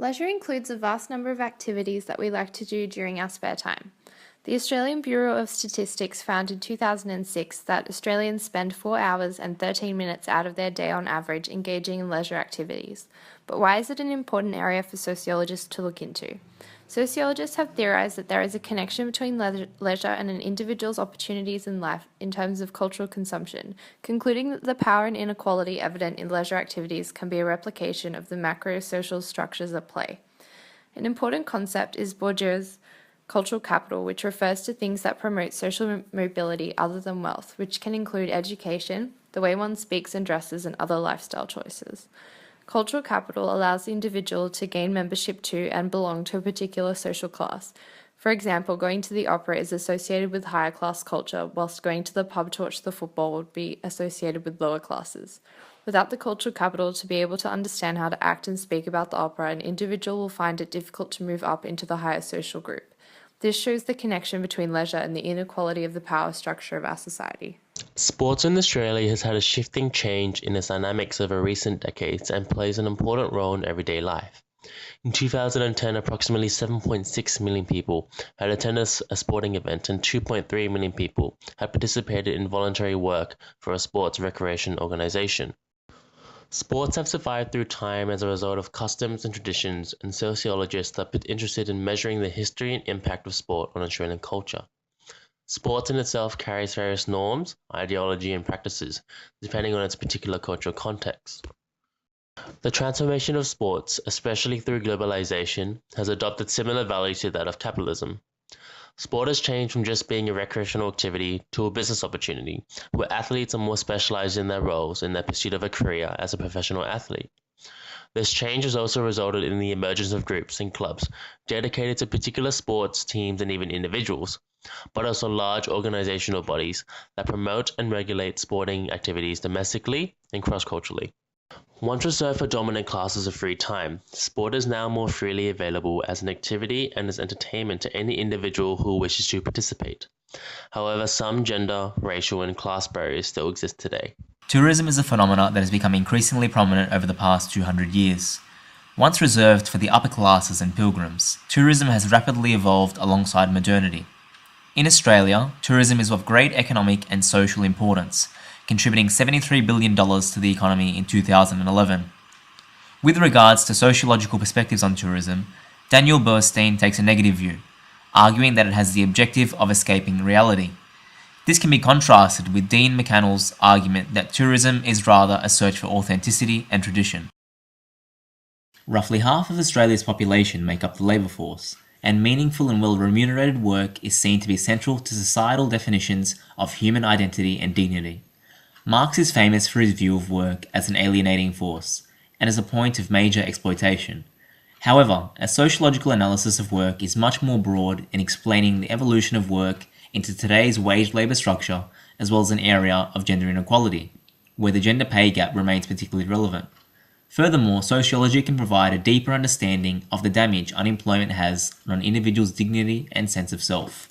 Leisure includes a vast number of activities that we like to do during our spare time. The Australian Bureau of Statistics found in 2006 that Australians spend 4 hours and 13 minutes out of their day on average engaging in leisure activities. But why is it an important area for sociologists to look into? Sociologists have theorized that there is a connection between leisure and an individual's opportunities in life in terms of cultural consumption, concluding that the power and inequality evident in leisure activities can be a replication of the macro-social structures at play. An important concept is Bourdieu's cultural capital, which refers to things that promote social mobility other than wealth, which can include education, the way one speaks and dresses, and other lifestyle choices. Cultural capital allows the individual to gain membership to and belong to a particular social class. For example, going to the opera is associated with higher class culture, whilst going to the pub to watch the football would be associated with lower classes. Without the cultural capital to be able to understand how to act and speak about the opera, an individual will find it difficult to move up into the higher social group. This shows the connection between leisure and the inequality of the power structure of our society. Sports in Australia has had a shifting change in its dynamics over recent decades and plays an important role in everyday life. In 2010, approximately 7.6 million people had attended a sporting event and 2.3 million people had participated in voluntary work for a sports recreation organisation. Sports have survived through time as a result of customs and traditions, and sociologists are interested in measuring the history and impact of sport on Australian culture. Sports in itself carries various norms, ideology, and practices, depending on its particular cultural context. The transformation of sports, especially through globalization, has adopted similar values to that of capitalism. Sport has changed from just being a recreational activity to a business opportunity, where athletes are more specialized in their roles in their pursuit of a career as a professional athlete. This change has also resulted in the emergence of groups and clubs dedicated to particular sports, teams, and even individuals, but also large organizational bodies that promote and regulate sporting activities domestically and cross-culturally. Once reserved for dominant classes of free time, sport is now more freely available as an activity and as entertainment to any individual who wishes to participate. However, some gender, racial, and class barriers still exist today. Tourism is a phenomenon that has become increasingly prominent over the past 200 years. Once reserved for the upper classes and pilgrims, tourism has rapidly evolved alongside modernity. In Australia, tourism is of great economic and social importance, contributing $73 billion to the economy in 2011. With regards to sociological perspectives on tourism, Daniel Burstein takes a negative view, arguing that it has the objective of escaping reality. This can be contrasted with Dean McCannell's argument that tourism is rather a search for authenticity and tradition. Roughly half of Australia's population make up the labour force, and meaningful and well-remunerated work is seen to be central to societal definitions of human identity and dignity. Marx is famous for his view of work as an alienating force, and as a point of major exploitation. However, a sociological analysis of work is much more broad in explaining the evolution of work into today's wage labour structure, as well as an area of gender inequality, where the gender pay gap remains particularly relevant. Furthermore, sociology can provide a deeper understanding of the damage unemployment has on an individual's dignity and sense of self.